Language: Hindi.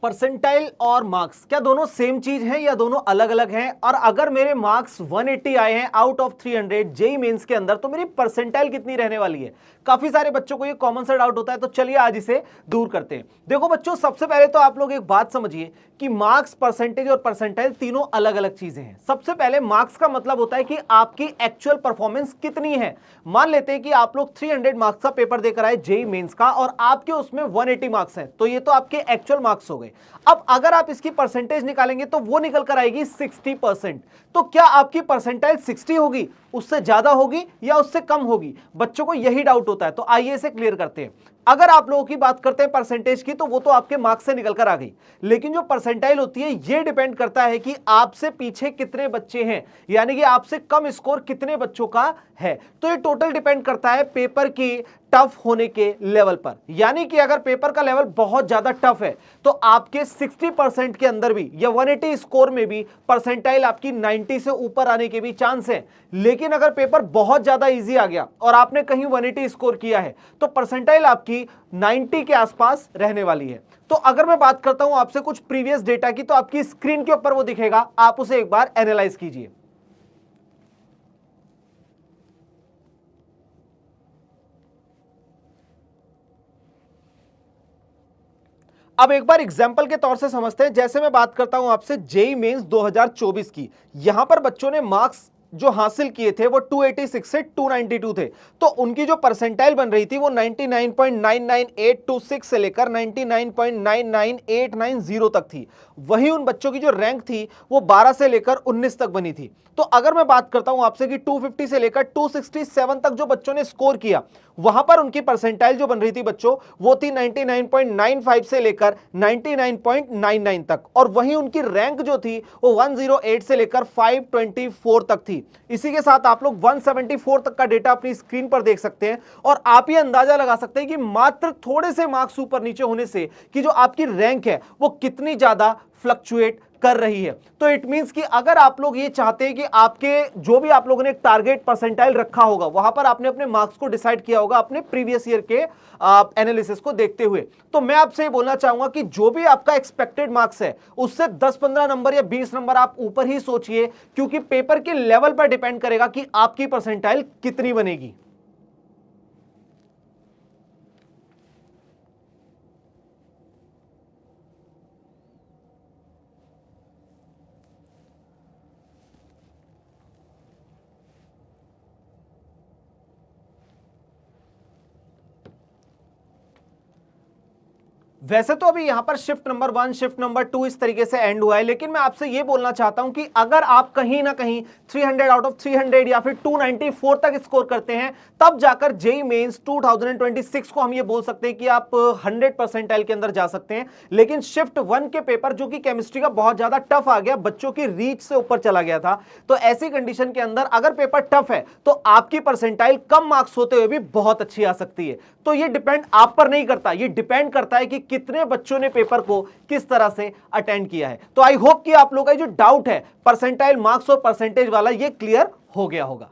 परसेंटाइल और मार्क्स क्या दोनों सेम चीज हैं या दोनों अलग अलग हैं? और अगर मेरे मार्क्स 180 आए हैं आउट ऑफ 300 जेई मेंस के अंदर तो मेरी परसेंटाइल कितनी रहने वाली है? काफी सारे बच्चों को ये कॉमन सा डाउट होता है, तो चलिए आज इसे दूर करते हैं। देखो बच्चों, सबसे पहले तो आप लोग एक बात समझिए कि मार्क्स, परसेंटेज और परसेंटाइल तीनों अलग अलग चीजें हैं। सबसे पहले मार्क्स का मतलब होता है कि आपकी एक्चुअल परफॉर्मेंस कितनी है। मान लेते हैं कि आप लोग 300 मार्क्स का पेपर देकर आए जेई मेंस का और आपके उसमें 180 मार्क्स हैं, तो ये तो आपके एक्चुअल मार्क्स हो गए। अब अगर आप इसकी परसेंटेज निकालेंगे तो वो निकल कर आएगी 60%। तो क्या आपकी परसेंटाइल 60 होगी, उससे ज्यादा होगी या उससे कम होगी? बच्चों को यही डाउट होता है, तो आइए इसे क्लियर करते हैं। अगर आप लोगों की बात करते हैं परसेंटेज की, तो वो तो आपके मार्क्स से निकल कर आ गई, लेकिन जो परसेंटाइल होती है ये डिपेंड करता है कि आपसे पीछे कितने बच्चे हैं, यानी कि आपसे कम स्कोर कितने बच्चों का है। तो ये टोटल डिपेंड करता है पेपर की टफ होने के लेवल पर। यानी कि अगर पेपर का लेवल बहुत ज्यादा टफ है तो आपके 60% के अंदर भी या 180 स्कोर में भी परसेंटाइल आपकी 90 से ऊपर आने के भी चांस है। लेकिन अगर पेपर बहुत ज्यादा इजी आ गया और आपने कहीं 180 स्कोर किया है तो परसेंटाइल आपकी 90 के आसपास रहने वाली है। तो अगर मैं बात करता हूं आपसे कुछ प्रीवियस डेटा की, तो आपकी स्क्रीन के ऊपर वो दिखेगा, आप उसे एक बार एनालाइज कीजिए। अब एक बार एग्जाम्पल के तौर से समझते हैं। जैसे मैं बात करता हूं आपसे जेई मेंस 2024 की, यहां पर बच्चों ने मार्क्स जो हासिल किए थे वो 286 से 292 थे, तो उनकी जो परसेंटाइल बन रही थी वो 99.99826 से लेकर 99.99890 तक थी। वहीं उन बच्चों की जो रैंक थी वो 12 से लेकर 19 तक बनी थी। तो अगर मैं बात करता हूं आपसे कि 250 से लेकर 267 तक जो बच्चों ने स्कोर किया, वहां पर उनकी परसेंटाइल जो बन रही थी बच्चों वो थी 99.95 से लेकर 99.99 तक, और वहीं उनकी रैंक जो थी वो 108 से लेकर 524 तक थी। इसी के साथ आप लोग 174 तक का डेटा अपनी स्क्रीन पर देख सकते हैं, और आप ये अंदाजा लगा सकते हैं कि मात्र थोड़े से मार्क्स ऊपर नीचे होने से कि जो आपकी रैंक है वो कितनी ज्यादा फ्लक्चुएट कर रही है। तो इट मींस कि अगर आप लोग ये चाहते हैं कि आपके जो भी आप लोगों ने टारगेट परसेंटाइल रखा होगा, वहां पर आपने अपने मार्क्स को डिसाइड किया होगा अपने प्रीवियस ईयर के एनालिसिस को देखते हुए, तो मैं आपसे ये बोलना चाहूंगा कि जो भी आपका एक्सपेक्टेड मार्क्स है उससे 10-15 नंबर या 20 नंबर आप ऊपर ही सोचिए, क्योंकि पेपर के लेवल पर डिपेंड करेगा कि आपकी परसेंटाइल कितनी बनेगी। वैसे तो अभी यहां पर शिफ्ट नंबर 1, शिफ्ट नंबर 2 इस तरीके से एंड हुआ है, लेकिन मैं आपसे यह बोलना चाहता हूं कि अगर आप कहीं ना कहीं 300 आउट ऑफ 300 या फिर 294 तक स्कोर करते हैं, तब जाकर जेई मेंस 2026 को हम ये बोल सकते हैं कि आप 100 परसेंटाइल के अंदर जा सकते हैं। लेकिन शिफ्ट 1 के पेपर जो कि केमिस्ट्री का बहुत ज्यादा टफ आ गया, बच्चों की रीच से ऊपर चला गया था, तो ऐसी कंडीशन के अंदर अगर पेपर टफ है तो आपकी परसेंटाइल कम मार्क्स होते हुए भी बहुत अच्छी आ सकती है। तो ये डिपेंड आप पर नहीं करता, ये डिपेंड करता है कि कितने बच्चों ने पेपर को किस तरह से अटेंड किया है। तो आई होप कि आप लोगों का जो डाउट है परसेंटाइल मार्क्स और परसेंटेज वाला, ये क्लियर हो गया होगा।